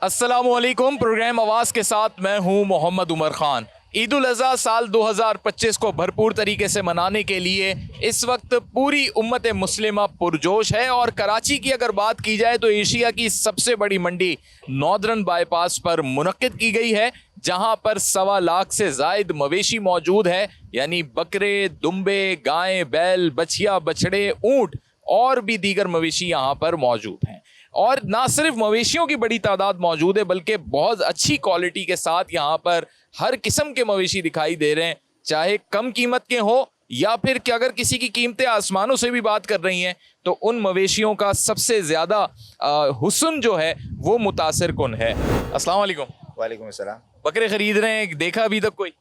अस्सलामुअलैकुम। प्रोग्राम आवाज़ के साथ मैं हूं मोहम्मद उमर खान। ईद उल अज़हा साल 2025 को भरपूर तरीके से मनाने के लिए इस वक्त पूरी उम्मत मुस्लिमा पुरजोश है और कराची की अगर बात की जाए तो एशिया की सबसे बड़ी मंडी नॉर्दर्न बाईपास पर मुनक्किद की गई है, जहां पर 1.25 लाख से ज़ायद मवेशी मौजूद है, यानी बकरे, दुम्बे, गायें, बैल, बछिया, बछड़े, ऊँट और भी दीगर मवेशी यहाँ पर मौजूद हैं। और ना सिर्फ मवेशियों की बड़ी तादाद मौजूद है बल्कि बहुत अच्छी क्वालिटी के साथ यहाँ पर हर किस्म के मवेशी दिखाई दे रहे हैं, चाहे कम कीमत के हो या फिर कि अगर किसी की कीमतें आसमानों से भी बात कर रही हैं तो उन मवेशियों का सबसे ज़्यादा हुस्न जो है वो मुतासिर कुन है। अस्सलाम वालेकुम। वालेकुम अस्सलाम। बकरे खरीद रहे हैं, देखा अभी तक कोई?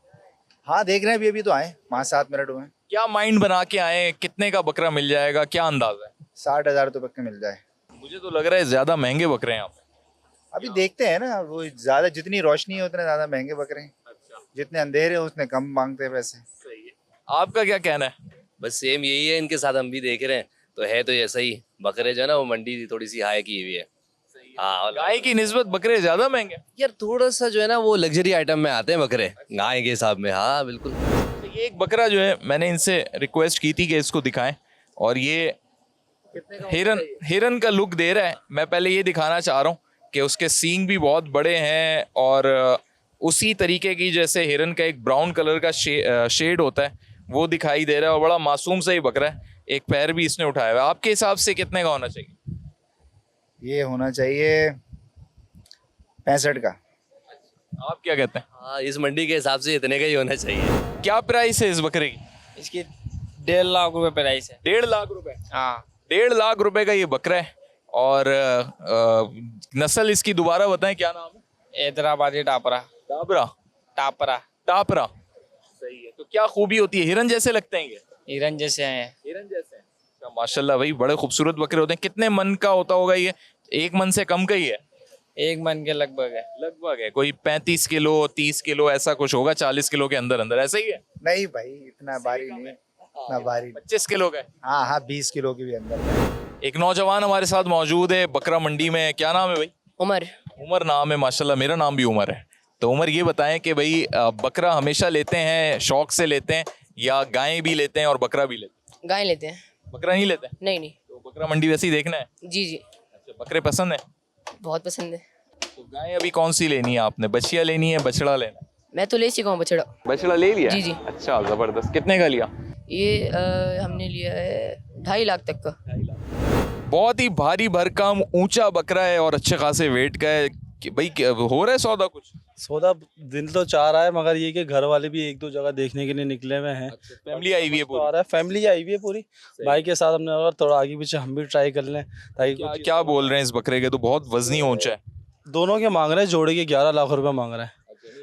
हाँ देख रहे हैं, अभी तो आए 5-7 मिनट हुए। क्या माइंड बना के आए, कितने का बकरा मिल जाएगा, क्या अंदाजा है? 60,000 तो पक्के मिल जाए। मुझे तो लग रहा है ज़्यादा महंगे बकरे हैं यहाँ पे। अभी देखते हैं ना, वो ज्यादा जितनी रोशनी है उतने ज्यादा महंगे बकरे हैं, अच्छा, जितने अंधेरे हैं उतने कम मांगते हैं पैसे। सही है। आपका क्या कहना है? बस सेम यही है, इनके साथ हम भी देख रहे हैं तो है तो ऐसा ही। बकरे जो है ना वो मंडी थोड़ी सी हाई की हुई है। हाँ, और गाय की निस्बत बकरे ज्यादा महंगे। यार थोड़ा सा जो है ना वो लग्जरी आइटम में आते हैं बकरे गाय के हिसाब में। हाँ बिल्कुल। तो ये एक बकरा जो है, मैंने इनसे रिक्वेस्ट की थी कि इसको दिखाएं और ये हिरन का लुक दे रहा है। मैं पहले ये दिखाना चाह रहा हूँ कि उसके सींग भी बहुत बड़े हैं और उसी तरीके की जैसे हिरन का एक ब्राउन कलर का शेड होता है वो दिखाई दे रहा है और बड़ा मासूम सा ही बकरा है। एक पैर भी इसने उठाया हुआ है। आपके हिसाब से कितने का होना चाहिए? ये होना चाहिए 65 का। आप क्या कहते हैं? हाँ, इस मंडी के हिसाब से इतने का ही होना चाहिए। क्या प्राइस है इस बकरे की? इसकी 1.5 लाख रुपए प्राइस है। 1.5 लाख रुपए? हाँ, 1.5 लाख रुपए का ये बकरा है। और नस्ल इसकी दोबारा बताएं, क्या नाम है? हैदराबादी टापरा। टापरा? टापरा टापरा, सही है। तो क्या खूबी होती है? हिरन जैसे लगते हैं ये? हिरन जैसे हैं। हिरन जैसे हैं। अच्छा, माशाल्लाह भाई, बड़े खूबसूरत बकरे होते हैं। कितने मन का होता होगा ये? 1 मन से कम का ही है? 1 मन के लगभग है। लगभग है कोई 35 किलो 30 किलो ऐसा कुछ होगा, 40 किलो के अंदर अंदर, ऐसा ही है? नहीं भाई, इतना भारी नहीं, इतना भारी नहीं। 25 किलो का है? हाँ हाँ, 20 किलो के भी अंदर है। एक नौजवान हमारे साथ मौजूद है बकरा मंडी में। क्या नाम है भाई? उमर। उमर नाम है, माशाल्लाह। मेरा नाम भी उमर है। तो उमर, ये बताएं कि भाई बकरा हमेशा लेते हैं, शौक से लेते हैं, या गायें भी लेते हैं और बकरा भी लेते हैं? गाय लेते हैं। बकरा नहीं लेते हैं? नहीं नहीं। तो बकरा मंडी वैसे ही देखना है? जी जी, अच्छा, बकरे पसंद है? बहुत पसंद है। तो गाय अभी कौन सी लेनी है आपने? बछिया लेनी है, बछड़ा लेना है? मैं तो ले चुका हूँ बछड़ा। बछड़ा ले लिया? जी जी। अच्छा, जबरदस्त। कितने का लिया? ये हमने लिया है 2.5 लाख तक का। बहुत ही भारी भरकम ऊंचा बकरा है और अच्छे खासे वेट का है। कि भाई हो रहा है सौदा कुछ? सौदा दिल तो चाह रहा है, मगर ये कि घर वाले भी 1-2 जगह देखने के लिए निकले हुए हैं। फैमिली आई हुई है तो पूरी? आ रहा है, फैमिली आई हुई है पूरी। भाई के साथ हमने लगा थोड़ा आगे पीछे हम भी ट्राई कर लें ताकि क्या, क्या बोल रहे हैं इस बकरे के? तो बहुत वजनी ऊंचा है। दोनों के मांग रहे हैं, जोड़े के 11 लाख रुपए मांग रहे हैं।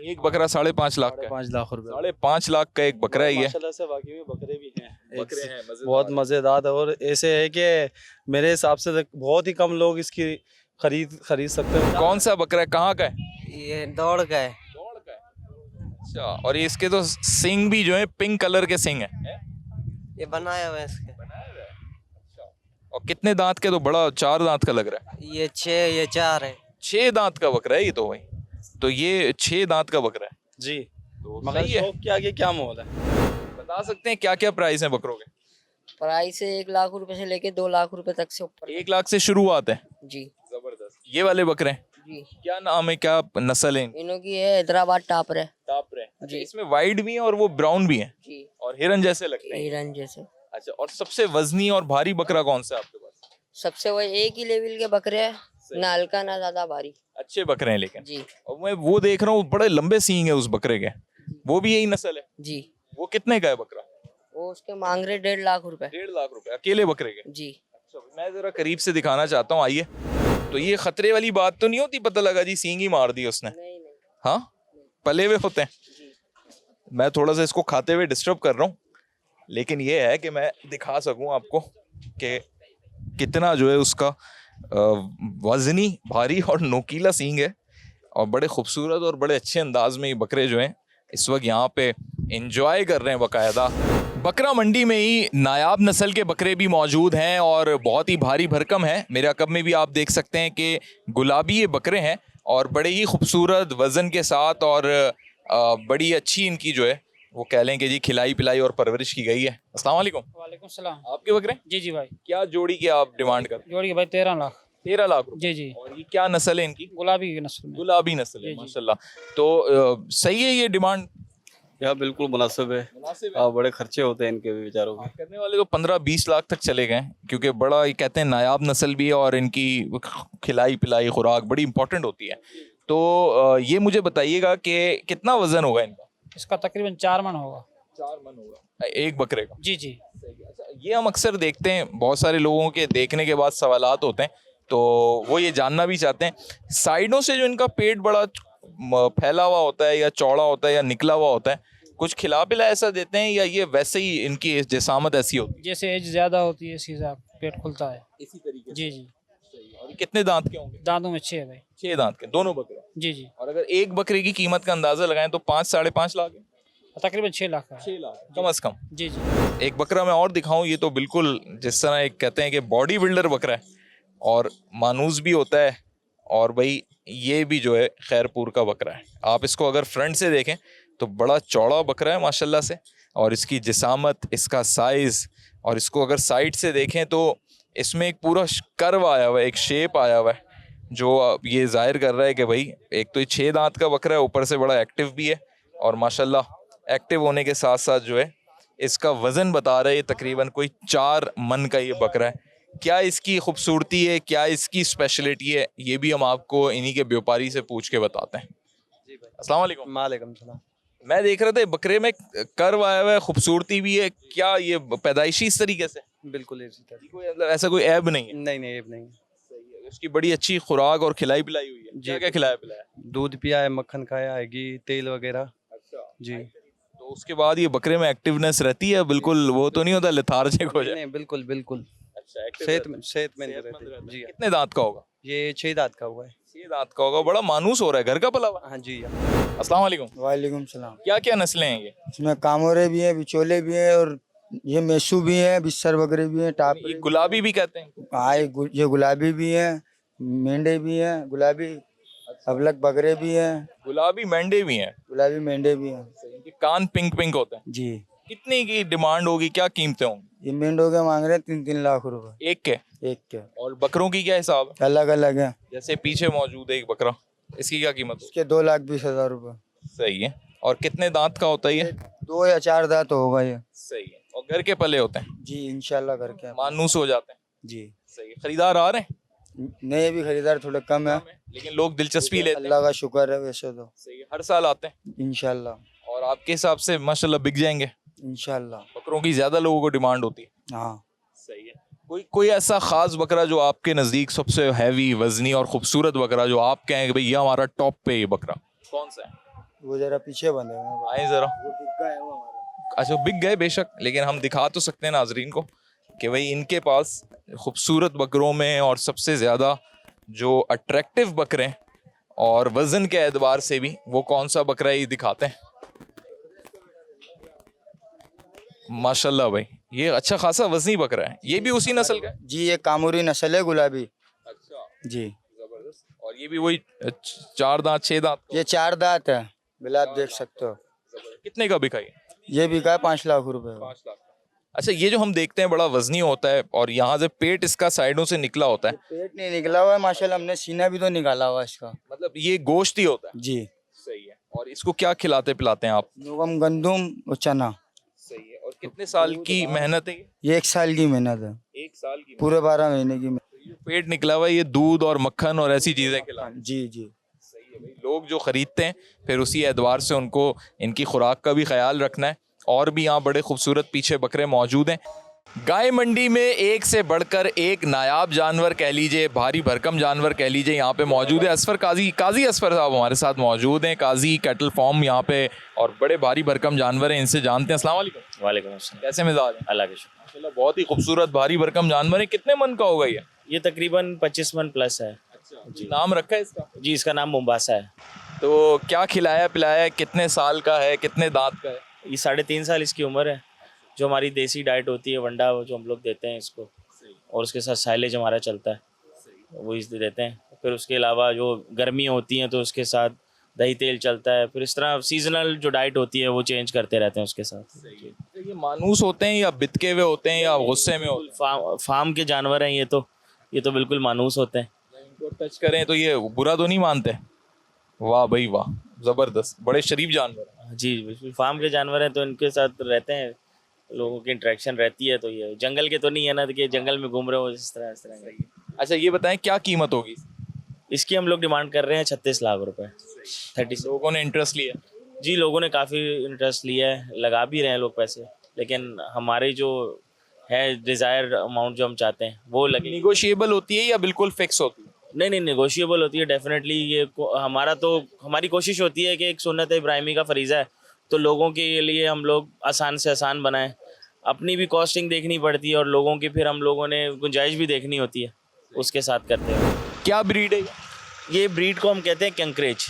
एक बकरा 5.5 लाख का है? 5 लाख रुपए। 5.5 लाख का एक बकरा ही है। माशाल्लाह से वाकई में बकरे भी हैं। बकरे हैं, मजेदार। बहुत मज़ेदार है और ऐसे है कि मेरे हिसाब से बहुत ही कम लोग इसकी खरीद सकते हैं। कौन सा बकरा है, कहाँ का है? ये दौड़ का है। दौड़ का है। अच्छा, और ये इसके तो सींग भी जो है पिंक कलर के सींग है। ये बनाया हुआ है इसके। और कितने दांत के? तो बड़ा 4 दांत का लग रहा है। ये 6, ये 4 है। 6 दांत का बकरा है ये तो भाई। तो ये 6 दांत का बकरा है जी, तो मगर सही है। शौक के आगे क्या मोल है? बता सकते हैं क्या क्या प्राइस है बकरों के? प्राइस है 1 लाख रुपए से लेके 2 लाख रुपए तक से ऊपर। 1 लाख से शुरुआत है? जी जबरदस्त। ये वाले बकरे हैं? जी। क्या नाम है, क्या नस्ल है? इनों की है हैदराबाद टापर है। टापरे। अच्छा, जी। इसमें वाइट भी है और वो ब्राउन भी है जी। और हिरन जैसे लगते हैं। हिरन जैसे। अच्छा, और सबसे वजनी और भारी बकरा कौन सा है आपके पास? सबसे वही एक ही लेवल के बकरे हैं, ना हल्का ना ज्यादा भारी। अच्छे बकरे हैं लेकिन। जी और मैं वो देख रहा हूँ, बड़े लंबे सींग है उस बकरे के। वो भी यही नस्ल है? जी। वो कितने का है बकरा? वो उसके मांग रहे 1.5 लाख रुपए। 1.5 लाख रुपए अकेले बकरे के? जी। अच्छा, मैं जरा करीब से दिखाना चाहता हूँ, आइए। तो ये खतरे वाली बात तो नहीं होती? पता लगा जी सींग ही मार दी उसने। नहीं नहीं। हाँ, पले हुए होते हैं। मैं थोड़ा सा इसको खाते हुए डिस्टर्ब कर रहा हूँ, लेकिन ये है कि मैं दिखा सकूं आपको कि कितना जो है उसका वजनी, भारी और नोकीला सींग है। और बड़े खूबसूरत और बड़े अच्छे अंदाज में ये बकरे जो हैं इस वक्त यहाँ पे एंजॉय कर रहे हैं बाकायदा। बकरा मंडी में ही नायाब नस्ल के बकरे भी मौजूद हैं और बहुत ही भारी भरकम है। मेरे अकब में भी आप देख सकते हैं कि गुलाबी ये बकरे हैं और बड़े ही खूबसूरत वज़न के साथ और बड़ी अच्छी इनकी जो है वो कह लें कि जी खिलाई पिलाई और परवरिश की गई है। अस्सलाम वालेकुम। वालेकुम सलाम। आपके बकरे जी जी भाई, क्या जोड़ी की आप डिमांड करते जोड़ी के भाई 13 लाख। हैं? 13 लाख रुपए। जी जी, और ये क्या नस्ल है इनकी? गुलाबी की नस्ल में। गुलाबी नस्ल है जी, जी। माशाल्लाह। तो सही है ये डिमांड? यहाँ बिल्कुल मुनासिब है। मुनासिब हाँ, बड़े खर्चे होते हैं इनके भी बेचारों के। करने वाले तो 15-20 लाख तक चले गए क्योंकि बड़ा ये कहते हैं नायाब नस्ल भी है और इनकी खिलाई पिलाई खुराक बड़ी इंपॉर्टेंट होती है। तो ये मुझे बताइएगा कि कितना वजन होगा इनका? इसका तकरीबन 4 मन होगा। 4 मन होगा एक बकरे का। जी जी, अच्छा, ये हम अक्सर देखते हैं, बहुत सारे लोगों के देखने के बाद सवालात होते हैं तो वो ये जानना भी चाहते हैं साइडों से जो इनका पेट बड़ा फैला हुआ होता है या चौड़ा होता है या निकला हुआ होता है, कुछ खिला पिला ऐसा देते हैं या ये वैसे ही इनकी जिसामत ऐसी होती जैसे एज ज्यादा होती है इसी हिसाब पेट खुलता है। है? इसी तरीके जी जी, और ये कितने दांत के होंगे? दांतों में 6 है भाई। 6 दांत के दोनों बकरे। जी जी, और अगर एक बकरे की कीमत का अंदाजा लगाएं तो 5-5.5 लाख है। तकरीबन 6 लाख का है। 6 लाख कम अज कम। जी जी, एक बकरा मैं और दिखाऊं, ये तो बिल्कुल जिस तरह एक कहते हैं कि बॉडी बिल्डर बकरा है और मानूस भी होता है और भाई ये भी जो है खैरपुर का बकरा है। आप इसको अगर फ्रंट से देखें तो बड़ा चौड़ा बकरा है माशाल्लाह से, और इसकी जिसामत, इसका साइज़, और इसको अगर साइड से देखें तो इसमें एक पूरा कर्व आया हुआ है, एक शेप आया हुआ है जो ये जाहिर कर रहा है कि भाई एक तो ये 6 दांत का बकरा है, ऊपर से बड़ा एक्टिव भी है और माशाल्लाह एक्टिव होने के साथ साथ जो है इसका वज़न बता रहा है ये तकरीबन कोई 4 मन का ये बकरा है। क्या इसकी खूबसूरती है, क्या इसकी स्पेशलिटी है, ये भी हम आपको इन्हीं के व्यापारी से पूछ के बताते हैं। अस्सलाम वालेकुम। वालेकुम सलाम। मैं देख रहा था बकरे में कर्व आया हुआ है, खूबसूरती भी है, क्या ये पैदाइशी इस तरीके से? बिल्कुल इसी तरह। कोई मतलब ऐसा कोई ऐब नहीं है? नहीं ये नहीं। उसकी बड़ी अच्छी खुराक और खिलाई पिलाई हुई है। जी। क्या क्या खिलाया पिलाया? दूध पिया है, मक्खन खाया है, घी तेल वगैरह। अच्छा जी। तो उसके बाद ये बकरे में एक्टिवनेस रहती है? बिल्कुल वो तो नहीं होता लेथार्जिक हो जाए? नहीं बिल्कुल बिल्कुल अच्छा, active सेहतमंद रहता सेहतमंद है। रहते हैं। जी हाँ। कितने दांत का होगा? ये 6 दांत का हुआ है। 6 दांत का होगा। बड़ा मानूस हो रहा है, घर का पला हुआ। हाँ जी। अस्सलाम वालेकुम। वालेकुम सलाम। क्या क्या नस्लें हैं ये? इसमें कामोरे भी हैं, बिचौले भी हैं और ये मेसू भी हैं, बिस्सर बकरे भी हैं, ये टापरे गुलाबी भी कहते हैं? हाँ ये गुलाबी भी हैं, मेंढे भी हैं, गुलाबी अबलक बकरे भी हैं, गुलाबी मेंढे भी हैं। गुलाबी मेंढे भी हैं। इनके कान पिंक पिंक होते हैं। जी, कितने की डिमांड होगी, क्या कीमतें होंगी ये मेंढों के मांग रहे हैं 3-3 लाख रुपए एक के? एक के। और बकरों की क्या हिसाब है? अलग अलग हैं, जैसे पीछे मौजूद है एक बकरा, इसकी क्या कीमत होगी? इसके 2,20,000 रुपए। सही है। और कितने दांत का होता है ये? 2 या 4 दांत होगा ये। सही है। और घर के पले होते हैं? जी इंशाल्लाह करके। मानूस हो जाते हैं? जी सही है। खरीदार आ रहे हैं? नए भी खरीदार थोड़े कम है, लेकिन लोग दिलचस्पी लेते हैं? अल्लाह का शुक्र है वैसे तो। सही है। हर साल आते हैं? इंशाल्लाह और आपके हिसाब से माशाल्लाह बिक जाएंगे? इंशाल्लाह। बकरों की ज्यादा लोगों को डिमांड होती है? हाँ, सही है। कोई ऐसा खास बकरा जो आपके नजदीक सबसे हैवी वजनी और खूबसूरत बकरा जो आप कहें कि भाई ये हमारा टॉप पे ये बकरा कौन सा है? वो जरा पीछे बंधे हुए हैं। आए जरा। वो बिका है वो हमारा। अच्छा बिक गए बेशक, लेकिन हम दिखा तो सकते हैं नाजरीन को कि भाई इनके पास खूबसूरत बकरों में और सबसे ज़्यादा जो अट्रैक्टिव बकरे हैं और वज़न के एतबार से भी वो कौन सा बकरा है ये दिखाते हैं। माशाल्लाह भाई ये अच्छा खासा वज़नी बकरा है, ये भी उसी नस्ल का है? जी ये कामूरी नस्ल है गुलाबी। अच्छा जी ज़बरदस्त। और ये भी वही 4 दांत 6 दांत? ये 4 दांत है, बिल आप देख सकते हो। कितने का बिका ये बिका है 5 लाख रुपए का। 5 लाख। अच्छा ये जो हम देखते हैं बड़ा वजनी होता है और यहाँ से पेट इसका साइडों से निकला होता है, पेट नहीं निकला हुआ है माशाल्लाह, हमने सीना भी तो निकाला हुआ है इसका। मतलब ये गोश्त ही होता है? जी सही है। और इसको क्या खिलाते पिलाते हैं आप? नुगम गंदुम और चना। सही है। और कितने साल की मेहनत है ये 1 साल की मेहनत है, 1 साल की? पूरे 12 महीने की मेहनत। पेट निकला हुआ है, ये दूध और मक्खन और ऐसी चीजें खिलाते हैं? जी जी सही है भाई। लोग जो खरीदते हैं फिर उसी एतबार से उनको इनकी खुराक का भी ख्याल रखना है। और भी यहाँ बड़े खूबसूरत पीछे बकरे मौजूद हैं। गाय मंडी में एक से बढ़कर एक नायाब जानवर कह लीजिए, भारी भरकम जानवर कह लीजिए, यहाँ पे मौजूद है। असफर काजी असफर साहब हमारे साथ मौजूद हैं, काजी कैटल फार्म यहाँ पे, और बड़े भारी भरकम जानवर हैं, इनसे जानते हैं। अस्सलाम वालेकुम। वालेकुम अस्सलाम। कैसे मिजाज हैं? अल्लाह के शुक्र। माशाल्लाह बहुत ही खूबसूरत भारी भरकम जानवर है। कितने मन का होगा ये तकरीबन 25 मन प्लस है। जी। नाम रखा है इसका? जी इसका नाम मुंबासा है। तो क्या खिलाया पिलाया है, कितने साल का है, कितने दांत का है? ये 3.5 साल इसकी उम्र है। जो हमारी देसी डाइट होती है वंडा, वो जो हम लोग देते हैं इसको, और उसके साथ साइलेज हमारा चलता है, वो इस देते हैं। फिर उसके अलावा जो गर्मी होती हैं तो उसके साथ दही तेल चलता है, फिर इस तरह सीजनल जो डाइट होती है वो चेंज करते रहते हैं उसके साथ। तो ये मानूस होते हैं या बितके हुए होते हैं या गुस्से में होते फार्म के जानवर हैं ये तो बिल्कुल मानूस होते हैं। हैं? इनको टच करें तो ये बुरा तो नहीं मानते? वाह भाई वाह, जबरदस्त, बड़े शरीफ जानवर हैं। जी बिल्कुल, फार्म के जानवर हैं तो इनके साथ रहते हैं, लोगों की इंटरेक्शन रहती है। तो ये जंगल के तो नहीं है ना कि जंगल में घूम रहे हो इस तरह का। अच्छा ये बताएं क्या कीमत होगी? इसकी हम लोग डिमांड कर रहे हैं 36 लाख रुपए। 36 लोगों ने इंटरेस्ट लिया? जी, लोगों ने काफ़ी इंटरेस्ट लिया है, लगा भी रहे हैं लोग पैसे, लेकिन हमारी जो है डिज़ायर अमाउंट जो हम चाहते हैं वो लगे। निगोशिएबल होती है या बिल्कुल फिक्स होती है? नहीं, नेगोशिएबल होती है डेफिनेटली। ये हमारी कोशिश होती है कि एक सुन्नत इब्राहिमी का फरीज़ा है तो लोगों के लिए हम लोग आसान से आसान बनाएं। अपनी भी कॉस्टिंग देखनी पड़ती है और लोगों की फिर हम लोगों ने गुंजाइश भी देखनी होती है, उसके साथ करते हैं। क्या ब्रीड है ये ब्रीड को हम कहते हैं कंकरेज।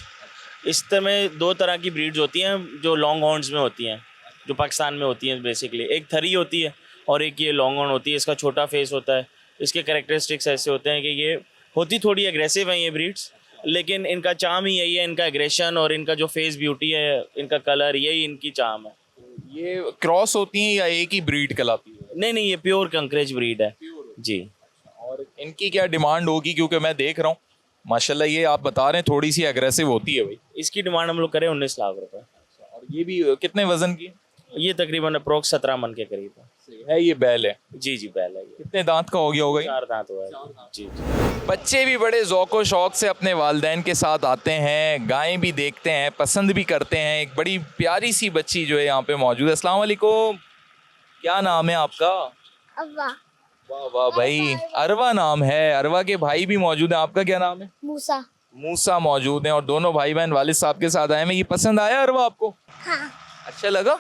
इस तरह में 2 तरह की ब्रीड्स होती हैं जो लॉन्ग हॉर्न्स में होती हैं, जो पाकिस्तान में होती हैं बेसिकली। एक थरी होती है और एक ये लॉन्ग हॉर्न होती है। इसका छोटा फेस होता है। इसके कैरेक्टरिस्टिक्स ऐसे होते हैं कि ये होती थोड़ी एग्रेसिव हैं ये ब्रीड्स, लेकिन इनका चार्म ही यही है, इनका एग्रेशन और इनका जो फेस ब्यूटी है, इनका कलर, यही इनकी चार्म है। ये क्रॉस होती हैं या एक ही ब्रीड कहलाती है? नहीं, ये प्योर कंकरेज ब्रीड है जी। और इनकी क्या डिमांड होगी? क्योंकि मैं देख रहा हूँ माशाल्लाह ये आप बता रहे हैं थोड़ी सी एग्रेसिव होती है भाई। इसकी डिमांड हम लोग करें 19 लाख रुपए। और ये भी कितने वजन की? ये तकरीबन अप्रोक्स 17 मन के करीब है। ये बैल है? जी, बैल है ये। कितने दांत का हो गया होगा? 4 दांत हुआ है जी। बच्चे भी बड़े ज़ौक़ व शौक़ से अपने वालिदैन के साथ आते हैं, गायें भी देखते हैं, पसंद भी करते हैं। एक बड़ी प्यारी सी बच्ची जो है यहाँ पे मौजूद है। अस्सलाम वालेकुम, क्या नाम है आपका? अव्वा। वाह वाह भाई, अरवा नाम है। अरवा के भाई भी मौजूद हैं। आपका क्या नाम है? मूसा। मूसा मौजूद हैं और दोनों भाई बहन वालिद साहब के साथ आए हैं। ये पसंद आया अरवा आपको? हाँ। अच्छा लगा?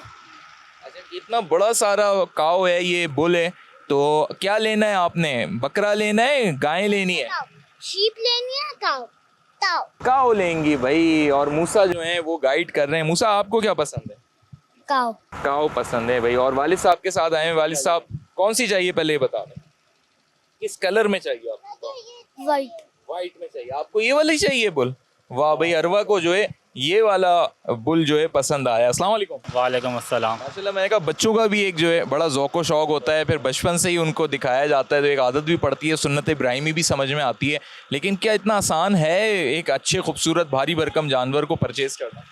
अच्छा, इतना बड़ा सारा काव है, ये बुल है, तो क्या लेना है आपने? बकरा लेना है, गाय लेनी है? शीप लेनी है, काव। काव लेंगी भाई। और मूसा जो है वो गाइड कर रहे हैं। मूसा आपको क्या पसंद है? काव। काव पसंद है भाई। और वालिद साहब के साथ आए हैं। वालिद साहब कौन सी चाहिए पहले ये बता दें, किस कलर में चाहिए आपको? वाइट। वाइट में चाहिए आपको? ये वाली चाहिए बुल? वाह भाई, अरवा को जो है ये वाला बुल जो है पसंद आया। अस्सलाम वालेकुम। वालेकुम अस्सलाम। माशाल्लाह, मैंने कहा बच्चों का भी एक जो है बड़ा ज़ौक़ व शौक़ होता है, फिर बचपन से ही उनको दिखाया जाता है तो एक आदत भी पड़ती है, सुन्नत इब्राहिमी भी समझ में आती है। लेकिन क्या इतना आसान है एक अच्छे खूबसूरत भारी भरकम जानवर को परचेज़ करना?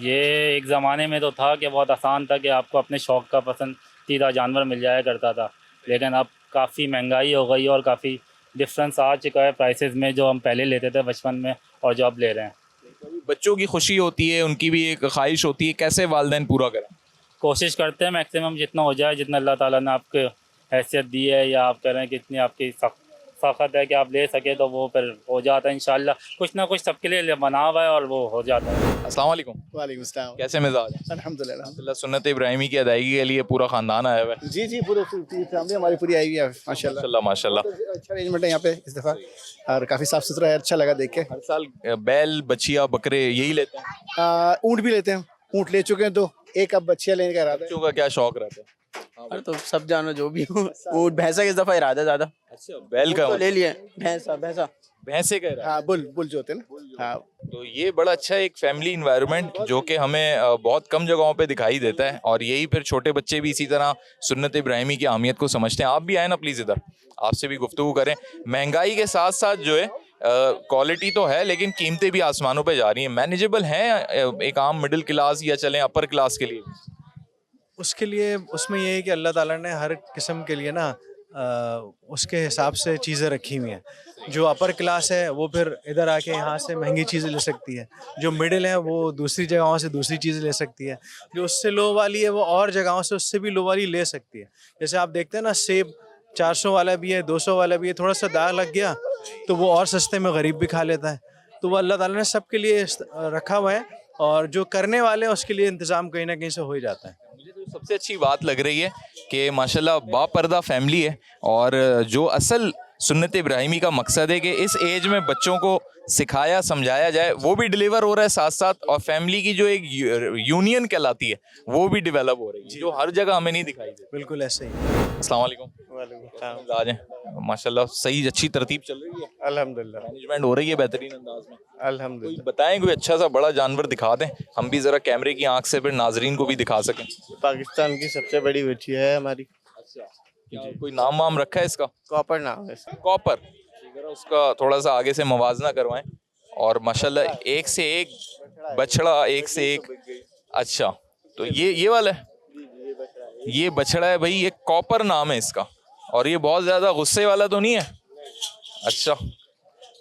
ये एक ज़माने में तो था कि बहुत आसान था कि आपको अपने शौक़ का पसंदीदा जानवर मिल जाया करता था, लेकिन अब काफ़ी महंगाई हो गई और काफ़ी डिफरेंस आ चुका है प्राइसेस में, जो हम पहले लेते थे बचपन में और जो अब ले रहे हैं। बच्चों की खुशी होती है, उनकी भी एक ख्वाहिश होती है, कैसे वालिदैन पूरा करें? कोशिश करते हैं मैक्सिमम जितना हो जाए, जितना अल्लाह ताला ने आपको हैसियत दी है या आप कह रहे हैं कि इतनी आपकी साखत है कि आप ले सके तो वो फिर हो जाता है इंशाल्लाह। कुछ ना कुछ सबके लिए बना हुआ है और वो हो जाता है। अस्सलाम वालेकुम। वालेकुम सलाम। कैसे मिजाज है? अल्हम्दुलिल्लाह। सुन्नत इब्राहिमी की अदायगी के लिए पूरा खानदान आया हुआ है? जी, पूरी फैमिली हमारी पूरी आई हुई है माशाल्लाह। माशाल्लाह। अच्छा अरेंजमेंट है यहाँ पे इस दफ़ा और काफ़ी साफ़ सुथरा है, अच्छा लगा देख के। हर साल बैल बछिया बकरे यही लेते हैं? ऊँट भी लेते हैं, ऊँट ले चुके हैं तो एक अब बच्चियाँ लेने का इरादा है। बच्चों का क्या शौक रहता है? अरे तो सब जानवर जो भी हो, ऊँट भैंसा इस दफ़ा इरादा ज़्यादा। अच्छा, बैल का तो ले लिए, भैंसा भैंसे का इरादा? हाँ, बुल जो होते हैं ना। हाँ, तो ये बड़ा अच्छा एक फैमिली इन्वायरमेंट जो कि हमें बहुत कम जगहों पे दिखाई देता है, और यही फिर छोटे बच्चे भी इसी तरह सुन्नत इब्राहिमी की अहमियत को समझते हैं। आप भी आए ना प्लीज़ इधर, आपसे भी गुफ्तगू करें। महंगाई के साथ साथ जो है क्वालिटी तो है, लेकिन कीमतें भी आसमानों पे जा रही हैं। मैनेजेबल हैं एक आम मिडिल क्लास या चलें अपर क्लास के लिए? उसके लिए उसमें ये है कि अल्लाह ताला ने हर किस्म के लिए ना उसके हिसाब से चीज़ें रखी हुई हैं। जो अपर क्लास है वो फिर इधर आके यहाँ से महंगी चीज़ें ले सकती है, जो मिडिल है वो दूसरी जगहों से दूसरी चीज़ें ले सकती है, जो उससे लो वाली है वो और जगहों से उससे भी लो वाली ले सकती है। जैसे आप देखते हैं ना, सेब 400 वाला भी है, 200 वाला भी है, थोड़ा सा दाग लग गया तो वो और सस्ते में गरीब भी खा लेता है। तो वो अल्लाह ताला ने सबके लिए रखा हुआ है, और जो करने वाले हैं उसके लिए इंतज़ाम कहीं ना कहीं से हो ही जाता है। मुझे तो सबसे अच्छी बात लग रही है कि माशाल्लाह बापर्दा फैमिली है, और जो असल सुन्नत इब्राहिमी का मकसद है कि इस एज में बच्चों को सिखाया समझाया जाए, वो भी डिलीवर हो रहा है साथ साथ, और फैमिली की जो एक यूनियन कहलाती है वो भी डेवलप हो रही है, जो हर जगह हमें नहीं दिखाई देती। बिल्कुल ऐसे ही। अस्सलाम वालेकुम। आ जाएं। माशाल्लाह सही अच्छी तरतीब चल रही है, अल्हम्दुलिल्लाह मैनेजमेंट हो रही है बेहतरीन अंदाज में। अल्हम्दुलिल्लाह। कोई बताएं कोई अच्छा सा बड़ा जानवर दिखा दें, हम भी जरा कैमरे की आंख से फिर नाजरीन को भी दिखा सकें। पाकिस्तान की सबसे बड़ी बच्ची है हमारी। क्या कोई नाम वाम रखा है इसका? कॉपर नाम है इसका। कॉपर। जरा उसका थोड़ा सा आगे से मवाजना करवाएं। और माशाल्लाह एक से एक बछड़ा, एक से एक। अच्छा तो ये वाला है, ये बछड़ा है भाई, ये कॉपर नाम है इसका, और ये बहुत ज्यादा गुस्से वाला तो नहीं है? अच्छा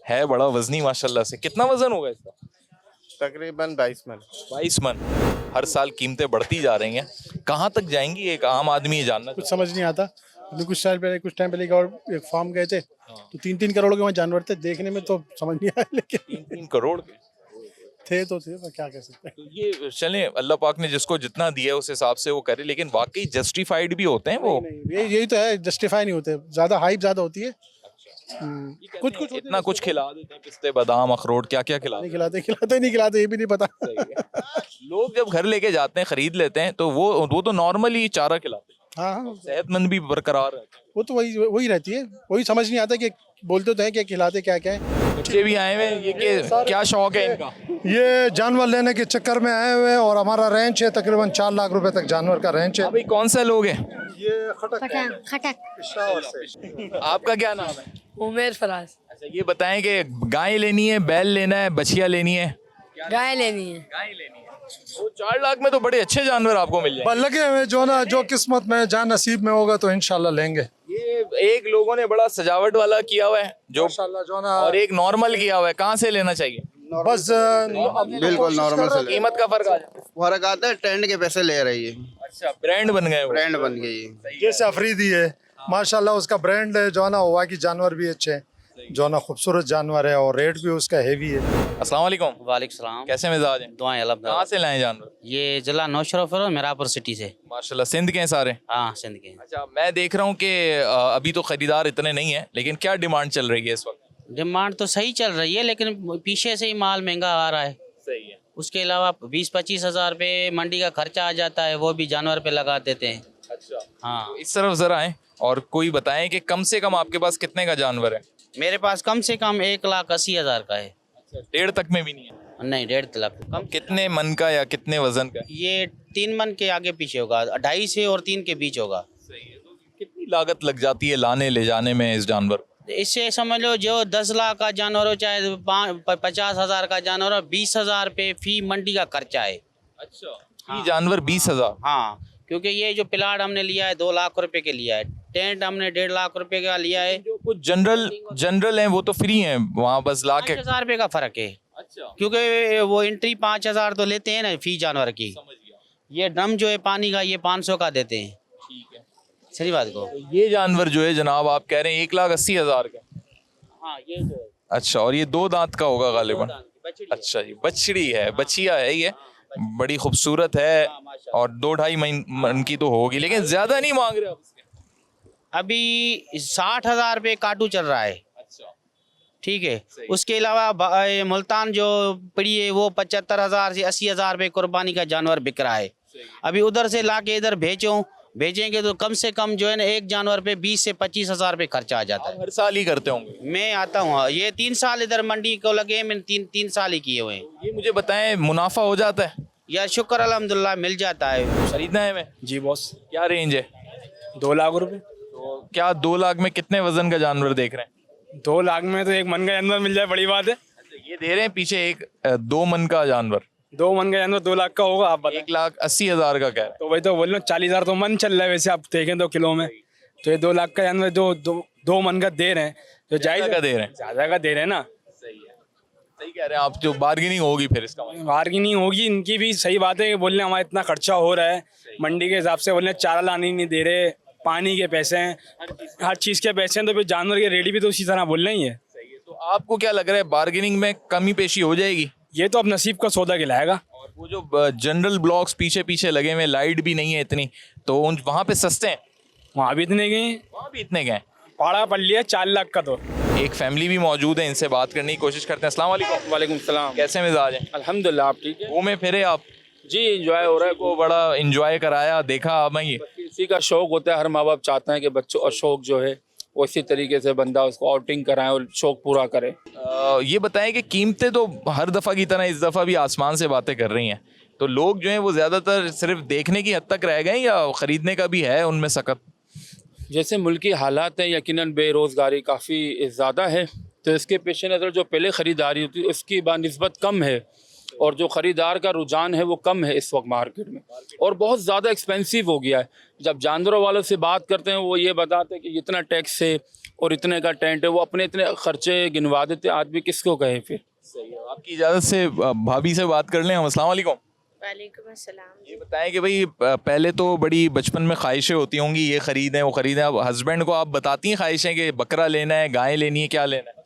है बड़ा वजनी माशाल्लाह से। कितना वजन होगा इसका? तकरीबन 22 मन। 22 मन। हर साल कीमतें बढ़ती जा रही हैं, कहाँ तक जाएंगी एक आम आदमी ये जानना कुछ समझ नहीं आता। अभी कुछ टाइम पहले और एक फार्म गए थे तो 3-3 करोड़ के वहाँ जानवर थे, देखने में तो समझ नहीं आया, लेकिन 3-3 करोड़ के थे तो थे, क्या कह सकते हैं। तो ये चलें, अल्लाह पाक ने जिसको जितना दिया उस हिसाब से वो करे, लेकिन वाकई जस्टिफाइड भी होते हैं वो? यही तो है, जस्टिफाई नहीं होते, ज्यादा हाइप ज्यादा होती है। कुछ इतना कुछ खिला देते हैं, पिस्ते बादाम अखरोट क्या क्या खिला नहीं खिलाते ये भी नहीं पता। लोग जब घर लेके जाते हैं खरीद लेते हैं तो वो तो नॉर्मली चारा खिलाते हैं। हाँ, सेहतमंद भी बरकरार रहता है। वो तो वही रहती है, वही समझ नहीं आता कि बोलते तो है कि खिलाते क्या क्या है। बच्चे भी आए हुए हैं, ये क्या शौक है इनका? ये जानवर लेने के चक्कर में आए हुए हैं, और हमारा रेंज है तकरीबन 4 लाख रुपए तक जानवर का रेंज है। अभी कौन सा लोग है? ये खटक। आपका क्या नाम है? उमेर फराज। अच्छा ये बताएं कि गाय लेनी है, बैल लेना है, बछिया लेनी है? गाय लेनी है। गाय लेनी है। वो 4 लाख में तो बड़े अच्छे जानवर आपको मिल जाएंगे। लगे हुए जो ना, जो किस्मत में जहाँ नसीब में होगा तो इंशाल्लाह लेंगे। ये एक लोगों ने बड़ा सजावट वाला किया हुआ है जो ना, और एक नॉर्मल किया हुआ है, कहाँ से लेना चाहिए? बस बिल्कुल नॉर्मल से कीमत का फर्क आ जाता है? फर्क आता है, ट्रेंड के पैसे ले रही है। अच्छा ब्रांड बन गए, ब्रांड बन गई है। जैसे अफरीदी है माशाल्लाह, उसका ब्रांड है जो ना, हुआ की जानवर भी अच्छे हैं, जो ना खूबसूरत जानवर है, और रेट भी उसका हेवी है। अस्सलाम वालेकुम। वालेकुम सलाम। कैसे मिजाज हैं? दुआएं अल्हम्दुलिल्लाह। कहाँ से लाए जानवर? ये जिला नौशरफ और मिरापुर सिटी से। माशाल्लाह सिंध के हैं सारे? हाँ सिंध के। अच्छा मैं देख रहा हूँ कि अभी तो खरीदार इतने नहीं है, लेकिन क्या डिमांड चल रही है इस वक्त? डिमांड तो सही चल रही है, लेकिन पीछे से ही माल महंगा आ रहा है। सही है। उसके अलावा 20-25 हज़ार रुपये मंडी का खर्चा आ जाता है, वो भी जानवर पे लगा देते हैं। अच्छा हाँ इस तरफ जरा आए और कोई बताएं कि कम से कम आपके पास कितने का जानवर है? मेरे पास कम से कम 1,80,000 का है। अच्छा 1.5 तक में भी नहीं है? नहीं 1.5 लाख कम। कितने मन का या कितने वजन का? ये 3 मन के आगे पीछे होगा, 2.5 से और 3 के बीच होगा। सही है। तो कितनी लागत लग जाती है लाने ले जाने में इस जानवर? इससे समझ लो जो 10 लाख का जानवर हो चाहे 50,000 का जानवर हो, 20,000 रुपये फी मंडी का खर्चा है। अच्छा ये जानवर 20,000? हाँ क्योंकि ये जो प्लाट हमने लिया है 2 लाख रुपए के लिया है, टेंट हमने 1.5 लाख रुपए का लिया है। जो कुछ जनरल हैं वो तो फ्री हैं, वहाँ बस ला के 5,000 रुपये का फर्क है। अच्छा क्योंकि वो एंट्री 5,000 तो लेते हैं ना फी जानवर की। समझ गया। ये ड्रम जो है पानी का ये 500 का देते हैं। ठीक है। सही बात को। तो ये जानवर जो है जनाब आप कह रहे हैं 1,80,000 का? हाँ ये जो है। अच्छा और ये 2 दांत का होगा गालिबन? अच्छा जी बछड़ी है, बछिया है ये, बड़ी खूबसूरत है और 2-2.5 मन की तो होगी, लेकिन ज्यादा नहीं मांग रहे आप इसके? अभी 60,000 रुपये काटू चल रहा है। अच्छा ठीक है। उसके अलावा मुल्तान जो पड़ी है वो 75,000 से 80,000 रुपये कुर्बानी का जानवर बिक रहा है। अभी उधर से ला के इधर भेजेंगे तो कम से कम जो है ना एक जानवर पे 20 से 25,000 रुपये खर्चा आ जाता है। हर साल ही करते होंगे? मैं आता हूँ, ये 3 साल इधर मंडी को लगे, मैंने 3 साल ही किए हुए हैं। ये मुझे बताएं मुनाफा हो जाता है? यार शुक्र अल्हम्दुलिल्लाह मिल जाता है। खरीदना है मैं? जी बॉस। क्या रेंज है? 2 लाख रुपए। तो क्या 2 लाख में कितने वजन का जानवर देख रहे हैं? 2 लाख में तो 1 मन का जानवर मिल जाए बड़ी बात है। ये दे रहे हैं पीछे एक 2 मन का जानवर? 2 मन का जानवर 2 लाख का होगा। आप बताएं। 1,80,000 का कह रहे हैं। तो वही तो बोल रहा हूँ, 40,000 तो मन चल रहा है वैसे आप देखें तो किलो में, तो ये 2 लाख का जानवर जो 2 मन का दे रहे हैं, जो जायज़ का दे रहे हैं? ज्यादा का दे रहे हैं ना। सही है, सही कह रहे हैं आप। जो बार्गेनिंग होगी फिर इसका मतलब? बार्गेनिंग होगी इनकी भी। सही बात है कि बोल रहे हमारा इतना खर्चा हो रहा है मंडी के हिसाब से, बोल रहे चारा लाने नहीं दे रहे, पानी के पैसे हैं, हर चीज़ के पैसे हैं, तो फिर जानवर के रेडी भी तो उसी तरह बोल रहे हैं। तो आपको क्या लग रहा है बार्गेनिंग में कमी पेशी हो जाएगी? ये तो अब नसीब का सौदा खिलाएगा। और वो जो जनरल ब्लॉक्स पीछे पीछे लगे हुए, लाइट भी नहीं है इतनी, तो वहाँ पे सस्ते हैं? वहाँ भी इतने गए, वहाँ भी इतने गए। पाड़ा पड़ लिया 4 लाख का। तो एक फैमिली भी मौजूद है, इनसे बात करने की कोशिश करते हैं। अस्सलाम वालेकुम। वालेकुम सलाम। कैसे मिजाज हैं? अल्हम्दुलिल्लाह, आप ठीक है? घूमे फिरे आप? जी एंजॉय हो रहा है। को बड़ा एंजॉय कराया, देखा आप? ये इसी का शौक होता है, हर माँ बाप चाहते हैं कि बच्चों और शौक जो है वो इसी तरीके से बंदा उसको आउटिंग कराए और शौक पूरा करे। ये बताएं कि कीमतें तो हर दफ़ा की तरह इस दफ़ा भी आसमान से बातें कर रही हैं, तो लोग जो हैं वो ज़्यादातर सिर्फ देखने की हद तक रह गए या ख़रीदने का भी है उनमें सकत? जैसे मुल्क की हालात हैं, यकीनन बेरोज़गारी काफ़ी ज़्यादा है, तो इसके पेश नज़र जो पहले ख़रीदारी होती है उसकी बानिस्बत कम है, और जो ख़रीदार का रुझान है वो कम है इस वक्त मार्केट में, और बहुत ज़्यादा एक्सपेंसिव हो गया है। जब जानवरों वालों से बात करते हैं वो ये बताते हैं कि इतना टैक्स है और इतने का टेंट है, वो अपने इतने खर्चे गिनवा देते, आदमी किसको कहे फिर। सही है। आपकी इजाज़त से भाभी से बात कर लें हम। अस्सलाम वालेकुम। वालेकुम अस्सलाम। ये बताएं कि भाई पहले तो बड़ी बचपन में ख्वाहिशें होती होंगी, ये ख़रीदें वो ख़रीदें, अब हस्बैंड को आप बताती हैं ख्वाहिशें कि बकरा लेना है, गाय लेनी है, क्या लेना है?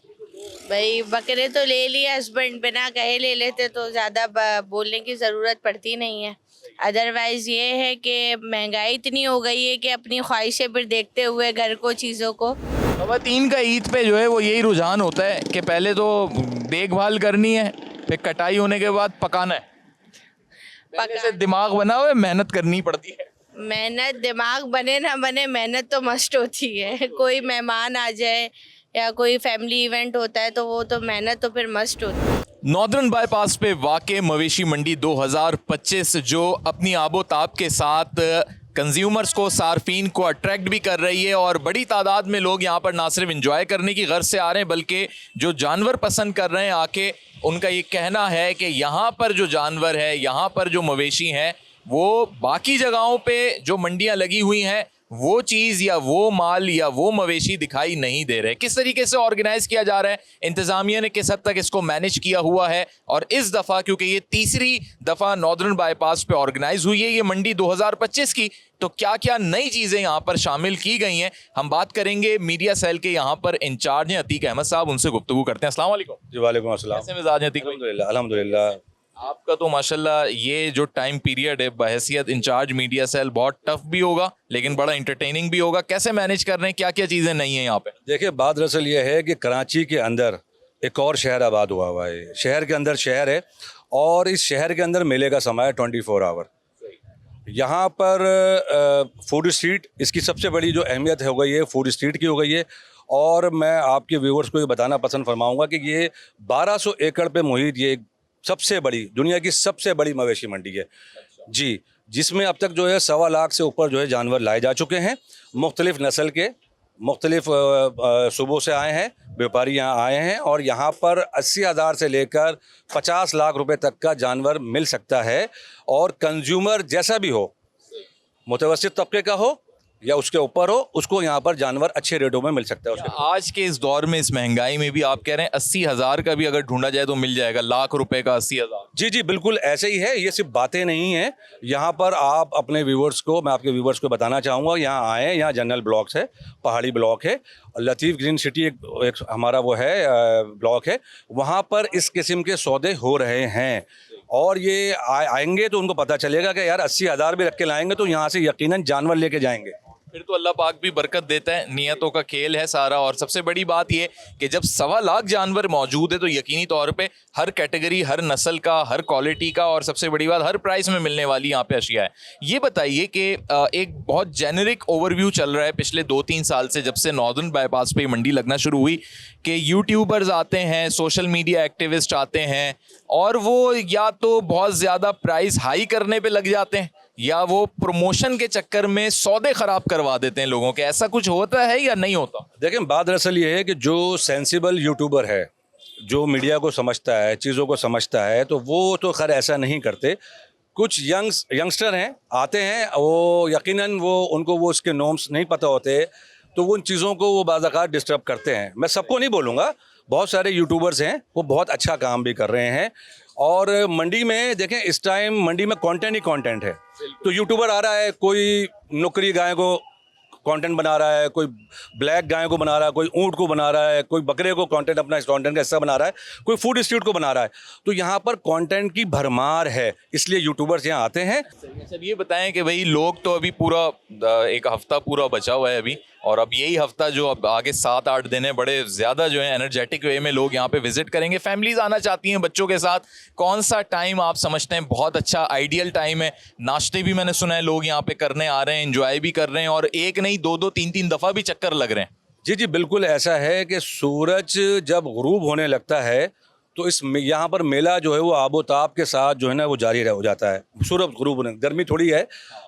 भाई बकरे तो ले लिए, हस्बैंड बिना कहे ले लेते तो ज़्यादा बोलने की ज़रूरत पड़ती नहीं है। अदरवाइज़ ये है कि महंगाई इतनी हो गई है कि अपनी ख्वाहिशें फिर देखते हुए घर को, चीज़ों को। ख़वातीन का ईद पे जो है वो यही रुझान होता है कि पहले तो देखभाल करनी है, फिर कटाई होने के बाद पकाना है। पहले से दिमाग बना हुआ है, मेहनत करनी पड़ती है। मेहनत, दिमाग बने ना बने, मेहनत तो मस्ट होती है। कोई मेहमान आ जाए या कोई फैमिली इवेंट होता है तो वो तो मेहनत तो फिर मस्ट होती है। नॉर्दर्न बाईपास पे वाक़े मवेशी मंडी 2025 जो अपनी आबोताब के साथ कंज्यूमर्स को, सार्फिन को अट्रैक्ट भी कर रही है, और बड़ी तादाद में लोग यहाँ पर ना सिर्फ इंजॉय करने की गर्ज से आ रहे हैं बल्कि जो जानवर पसंद कर रहे हैं आके, उनका ये कहना है कि यहाँ पर जो जानवर है, यहाँ पर जो मवेशी हैं, वो बाकी जगहों पे जो मंडियाँ लगी हुई हैं वो चीज़ या वो माल या वो मवेशी दिखाई नहीं दे रहे। किस तरीके से ऑर्गेनाइज किया जा रहा है, इंतज़ामिया ने किस हद तक इसको मैनेज किया हुआ है, और इस दफ़ा क्योंकि ये तीसरी दफ़ा नॉर्दर्न बाईपास पे ऑर्गेनाइज हुई है ये मंडी 2025 की, तो क्या क्या नई चीज़ें यहाँ पर शामिल की गई हैं, हम बात करेंगे। मीडिया सेल के यहाँ पर इंचार्ज हैं अतीक अहमद साहब, उनसे गुफ्तगू करते हैं। अस्सलाम वालेकुम। जी वालेकुम अस्सलाम। कैसे मिजाज हैं अतीक? अल्हम्दुलिल्लाह अल्हम्दुलिल्लाह। आपका तो माशाल्लाह ये जो टाइम पीरियड है बहैसियत इंचार्ज मीडिया सेल बहुत टफ भी होगा लेकिन बड़ा इंटरटेनिंग भी होगा। कैसे मैनेज कर रहे हैं, क्या क्या चीज़ें नहीं हैं यहाँ पे? देखिए, बात दरअसल ये है कि कराची के अंदर एक और शहर आबाद हुआ है, शहर के अंदर शहर है, और इस शहर के अंदर मेले का समय है 24 आवर। यहाँ पर फूड स्ट्रीट, इसकी सबसे बड़ी जो अहमियत हो गई है फूड स्ट्रीट की हो गई है, और मैं आपके व्यूवर्स को ये बताना पसंद फरमाऊँगा कि ये 1200 एकड़ पे मुहित ये सबसे बड़ी, दुनिया की सबसे बड़ी मवेशी मंडी है जी, जिसमें अब तक जो है 1.25 लाख से ऊपर जो है जानवर लाए जा चुके हैं। मुख्तलिफ़ नस्ल के, मुख्तलिफ़ सूबों से आए हैं व्यापारी, यहाँ आए हैं, और यहाँ पर 80,000 से लेकर 50 लाख रुपए तक का जानवर मिल सकता है, और कंज्यूमर जैसा भी हो, मुतवस्सित तबके का हो या उसके ऊपर हो, उसको यहाँ पर जानवर अच्छे रेटों में मिल सकता है। उसके आज के इस दौर में, इस महंगाई में भी आप कह रहे हैं 80,000 का भी अगर ढूंढा जाए तो मिल जाएगा, लाख रुपए का 80,000? जी जी बिल्कुल ऐसे ही है, ये सिर्फ बातें नहीं हैं। यहाँ पर आप अपने व्यूवर्स को, मैं आपके व्यूवर्स को बताना चाहूँगा, यहाँ आएँ, यहाँ जनरल ब्लॉक्स है, पहाड़ी ब्लॉक है, लतीफ़ ग्रीन सिटी एक हमारा वो है ब्लॉक है, वहाँ पर इस किस्म के सौदे हो रहे हैं, और ये आएंगे तो उनको पता चलेगा कि यार 80,000 भी रख के लाएंगे तो यहाँ से यकीनन जानवर लेके जाएंगे। फिर तो अल्लाह पाक भी बरकत देता है, नियतों का खेल है सारा। और सबसे बड़ी बात ये कि जब 1.25 लाख जानवर मौजूद है तो यकीनी तौर पे हर कैटेगरी, हर नस्ल का, हर क्वालिटी का, और सबसे बड़ी बात हर प्राइस में मिलने वाली यहाँ पे अशिया है। ये बताइए कि एक बहुत जेनरिक ओवरव्यू चल रहा है पिछले 2-3 साल से, जब से नॉर्दर्न बाईपास पे मंडी लगना शुरू हुई, कि यूट्यूबर्स आते हैं, सोशल मीडिया एक्टिविस्ट आते हैं, और वो या तो बहुत ज़्यादा प्राइस हाई करने पे लग जाते हैं या वो प्रमोशन के चक्कर में सौदे ख़राब करवा देते हैं लोगों के। ऐसा कुछ होता है या नहीं होता? देखिए, बात दरअसल ये है कि जो सेंसिबल यूट्यूबर है, जो मीडिया को समझता है, चीज़ों को समझता है, तो वो तो खैर ऐसा नहीं करते। कुछ यंगस्टर हैं, आते हैं, वो यकीनन वो उनको वो उसके नॉर्म्स नहीं पता होते, तो वो उन चीज़ों को वो बाज़ाक़त डिस्टर्ब करते हैं। मैं सबको नहीं बोलूँगा, बहुत सारे यूट्यूबर्स हैं वो बहुत अच्छा काम भी कर रहे हैं, और मंडी में देखें इस टाइम मंडी में कंटेंट ही कंटेंट है। तो यूट्यूबर आ रहा है, कोई नुकरी गाय को कंटेंट बना रहा है, कोई ब्लैक गाय को बना रहा है, कोई ऊँट को बना रहा है, कोई बकरे को कंटेंट, अपना कंटेंट का हिस्सा बना रहा है, कोई फूड स्ट्रीट को बना रहा है। तो यहाँ पर कंटेंट की भरमार है, इसलिए यूट्यूबर्स यहाँ आते हैं। अच्छा, ये बताएं कि भाई लोग तो अभी पूरा 1 हफ्ता पूरा बचा हुआ है अभी, और अब यही हफ्ता जो अब आगे 7-8 दिन है, बड़े ज़्यादा जो है एनर्जेटिक वे में लोग यहाँ पे विजिट करेंगे। फैमिलीज आना चाहती हैं बच्चों के साथ, कौन सा टाइम आप समझते हैं बहुत अच्छा आइडियल टाइम है? नाश्ते भी मैंने सुना है लोग यहाँ पे करने आ रहे हैं, एंजॉय भी कर रहे हैं, और एक नहीं 2-2 3-3 दफ़ा भी चक्कर लग रहे हैं। जी जी बिल्कुल ऐसा है कि सूरज जब गुरूब होने लगता है तो इस यहाँ पर मेला जो है वो आबोताब के साथ जो है ना वो जारी हो जाता है। सूरज गुरूब होने, गर्मी थोड़ी है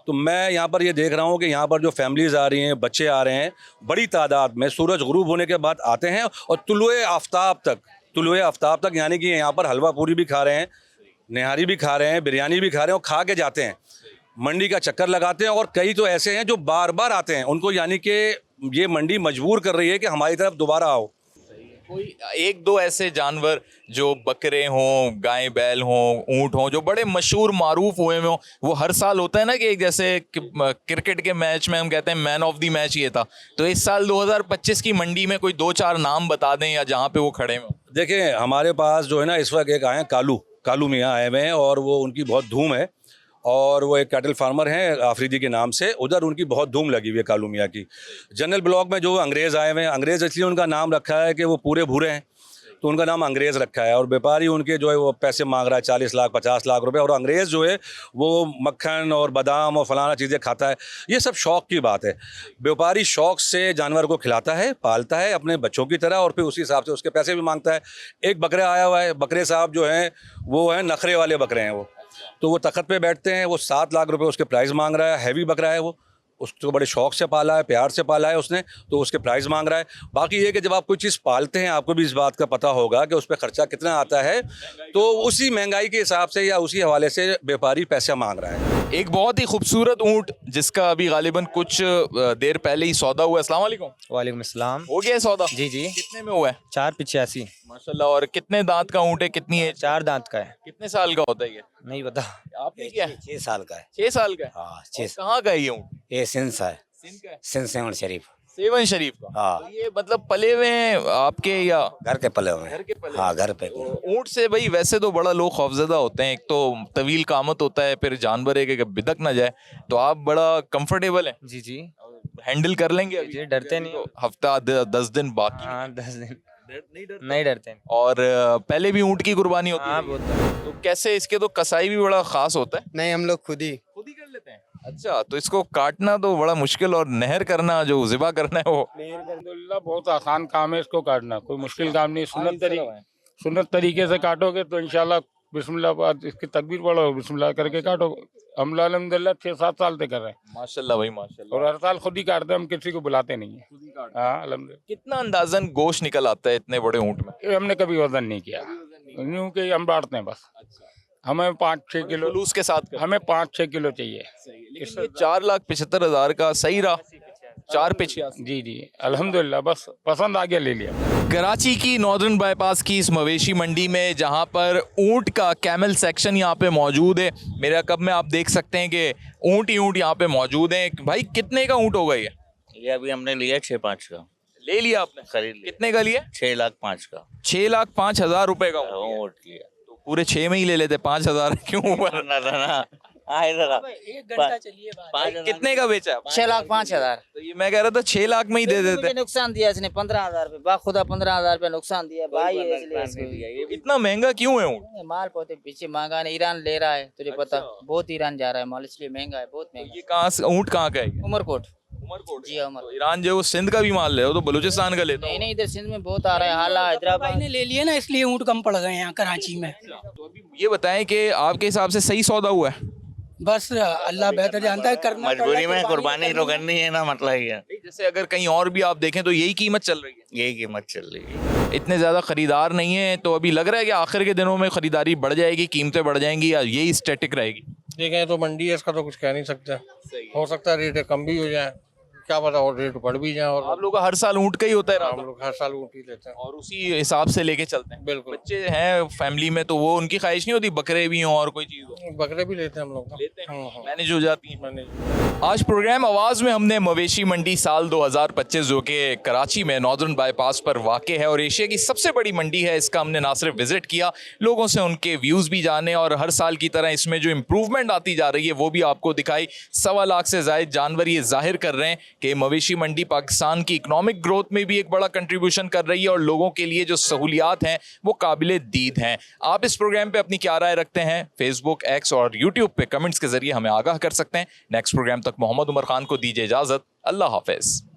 तो मैं यहाँ पर ये देख रहा हूँ कि यहाँ पर जो फैमिलीज़ आ रही हैं, बच्चे आ रहे हैं, बड़ी तादाद में सूरज गुरूब होने के बाद आते हैं और तुलुए आफ्ताब तक यानी कि यहाँ पर हलवा पूरी भी खा रहे हैं, निहारी भी खा रहे हैं, बिरयानी भी खा रहे हैं और खा के जाते हैं, मंडी का चक्कर लगाते हैं। और कई तो ऐसे हैं जो बार बार आते हैं, उनको यानी कि ये मंडी मजबूर कर रही है कि हमारी तरफ दोबारा आओ। कोई 1-2 ऐसे जानवर जो बकरे हों, गाय बैल हों, ऊँट हों, जो बड़े मशहूर मारूफ हुए हों, वो हर साल होता है ना कि एक जैसे क्रिकेट के मैच में हम कहते हैं मैन ऑफ द मैच ये था, तो इस साल 2025 की मंडी में कोई 2-4 नाम बता दें या जहाँ पे वो खड़े हों। देखिए हमारे पास जो है ना इस वक्त एक आए हैं कालू मियाँ आए हुए हैं और वो उनकी बहुत धूम है, और वो एक कैटल फार्मर हैं आफरीदी के नाम से, उधर उनकी बहुत धूम लगी हुई है कालू मियाँ की। जनरल ब्लॉक में जो अंग्रेज़ आए हुए हैं, अंग्रेज़ इसलिए उनका नाम रखा है कि वो पूरे भूरे हैं तो उनका नाम अंग्रेज़ रखा है, और व्यापारी उनके जो है वो पैसे मांग रहा है 40 लाख 50 लाख रुपए, और अंग्रेज़ जो है वो मक्खन और बादाम और फलाना चीज़ें खाता है। ये सब शौक़ की बात है, व्यापारी शौक़ से जानवर को खिलाता है, पालता है अपने बच्चों की तरह, और फिर उसी हिसाब से उसके पैसे भी मांगता है। एक बकरा आया हुआ है, बकरे साहब जो हैं वो हैं नखरे वाले बकरे हैं, वो तख़त पे बैठते हैं, वो 7 लाख रुपए उसके प्राइस मांग रहा है। हैवी बकरा है वो, उसको बड़े शौक़ से पाला है, प्यार से पाला है उसने, तो उसके प्राइस मांग रहा है। बाकी ये कि जब आप कोई चीज़ पालते हैं आपको भी इस बात का पता होगा कि उस पर ख़र्चा कितना आता है, तो उसी महंगाई के हिसाब से या उसी हवाले से व्यापारी पैसा मांग रहा है। एक बहुत ही खूबसूरत ऊँट जिसका अभी गालिबन कुछ देर पहले ही सौदा हुआ है। अस्सलाम वालेकुम। वालेकुम अस्सलाम। हो गया सौदा? जी जी। कितने में हुआ है? 485। माशाल्लाह। और कितने दांत का ऊँट है, कितनी है? 4 दांत का है। कितने साल का होता है ये? नहीं पता। आपने क्या? 6 साल का है। 6 साल का है? हाँ 6। कहाँ का है ये ऊँट? ये सिंध है। सिंध का है? सिंध सेवन शरीफ। सेवन शरीफ का? हाँ। तो ये मतलब पले हुए हैं आपके या घर के पले हुए? घर के पले। हाँ घर पे। ऊँट से भाई वैसे तो बड़ा लोग खौफजदा होते हैं, एक तो तवील कामत होता है, फिर जानवर है कि बिदक ना जाए, तो आप बड़ा कंफर्टेबल हैं? जी जी हैंडल कर लेंगे अभी? जी डरते नहीं। तो हफ्ता 10 दिन बाकी? हाँ 10 दिन। नहीं डरते। और पहले भी ऊँट की कुर्बानी होती हाँ, है? तो कैसे, इसके तो कसाई भी बड़ा खास होता है? नहीं हम लोग खुद ही कर लेते हैं। अच्छा, तो इसको काटना तो बड़ा मुश्किल, और नहर करना जो ज़िबा करना है वो अल्हम्दुलिल्लाह बहुत आसान काम है इसको काटना, कोई मुश्किल काम नहीं। सुन्नत तरीके से काटोगे तो इंशाल्लाह बिस्मिल्लाह बाद इसकी तकबीर पढ़ो, बिस्मिल्लाह करके काटो। हम अल्हम्दुलिल्लाह 6-7 साल से कर रहे हैं। माशाल्लाह भाई माशाल्लाह। और हर साल खुद ही काटते हैं, हम किसी को बुलाते नहीं है। हाँ अल्हम्दुलिल्लाह। कितना अंदाजन गोश्त निकल आता है इतने बड़े ऊँट में? ये हमने कभी वजन नहीं किया, यूँ कि हम बांटते हैं बस। हमें 5-6 किलो जुलूस के साथ हमें 5-6 किलो चाहिए। लेकिन ये 4,75,000 का सही रहा? 485। जी जी अल्हम्दुलिल्लाह, बस पसंद आ गया ले लिया। कराची की नॉर्दर्न बाईपास की इस मवेशी मंडी में जहां पर ऊंट का कैमल सेक्शन यहां पे मौजूद है, मेरा कब में आप देख सकते हैं कि ऊंट ही ऊंट यहां पे मौजूद हैं। भाई कितने का ऊंट होगा ये? ये अभी हमने लिया 6-5 का। ले लिया आपने? खरीद लिया। कितने का लिया? 6,05,000 का। 6,05,000 रुपए का ऊँट लिया। तो पूरे 6 में ही ले लेते, 5,000 क्यों? ना इधर 1 घंटा चलिए। कितने का बेचा? 6,05,000। तो ये मैं कह रहा था 6 लाख में ही दे देते। नुकसान दिया इसने 15,000 रुपए, बाखुदा 15,000 रुपए नुकसान दिया भाई। इसलिए इतना महंगा क्यों है ऊँट? माल पोते पीछे मांगा नहीं, ईरान ले रहा है, तुझे पता बहुत ईरान जा रहा है माल, इसलिए महंगा है, बहुत महंगा। ये कहाँ से ऊँट कहाँ का है? उमरकोट। उमरकोट? जी उमर। ईरान जो सिंध का भी माल ले, वो तो बलूचिस्तान का लेता। नहीं इधर सिंध में बहुत आ रहा है, हाला हैदराबाद ने ले लिए ना, इसलिए ऊँट कम पड़ गए यहाँ कराची में। तो अभी ये बताएं कि आपके हिसाब से सही सौदा हुआ है? बस अल्लाह बेहतर जानता है, करना मजबूरी में कुर्बानी तो करनी है ना, मतलब ये। जैसे अगर कहीं और भी आप देखें तो यही कीमत चल रही है? यही कीमत चल रही है। इतने ज़्यादा ख़रीदार नहीं है, तो अभी लग रहा है कि आखिर के दिनों में ख़रीदारी बढ़ जाएगी, कीमतें बढ़ जाएंगी, या यही स्टैटिक रहेगी? देखें तो मंडी है, इसका तो कुछ कह नहीं सकते। हो सकता है रेट कम भी हो जाए, क्या पता, और रेट बढ़ भी जाए। और आप लोग का हर साल ऊँट का ही होता है? हम लोग हर साल ऊँट ही लेते हैं और उसी हिसाब से लेके चलते हैं? बिल्कुल। बच्चे हैं फैमिली में तो वो उनकी ख्वाहिश नहीं होती बकरे भी हों और कोई चीज़ हो? बकरे भी लेते हैं हम लोग। लेते हैं, मैनेज हो जाती है। आज प्रोग्राम आवाज़ में हमने मवेशी मंडी साल 2025 जो कि कराची में नॉर्दर्न बाईपास पर वाक़ है और एशिया की सबसे बड़ी मंडी है, इसका हमने ना सिर्फ विज़िट किया, लोगों से उनके व्यूज़ भी जाने, और हर साल की तरह इसमें जो इम्प्रूवमेंट आती जा रही है वो भी आपको दिखाई। 1.25 लाख से ज़ायद जानवर ये जाहिर कर रहे हैं कि मवेशी मंडी पाकिस्तान की इकोनॉमिक ग्रोथ में भी एक बड़ा कंट्रीब्यूशन कर रही है और लोगों के लिए जो सहूलियात हैं वो काबिल दीद हैं। आप इस प्रोग्राम पे अपनी क्या राय रखते हैं? फेसबुक, एक्स और यूट्यूब पे कमेंट्स के जरिए हमें आगाह कर सकते हैं। नेक्स्ट प्रोग्राम तक मोहम्मद उमर खान को दीजिए इजाज़त। अल्लाह हाफिज़।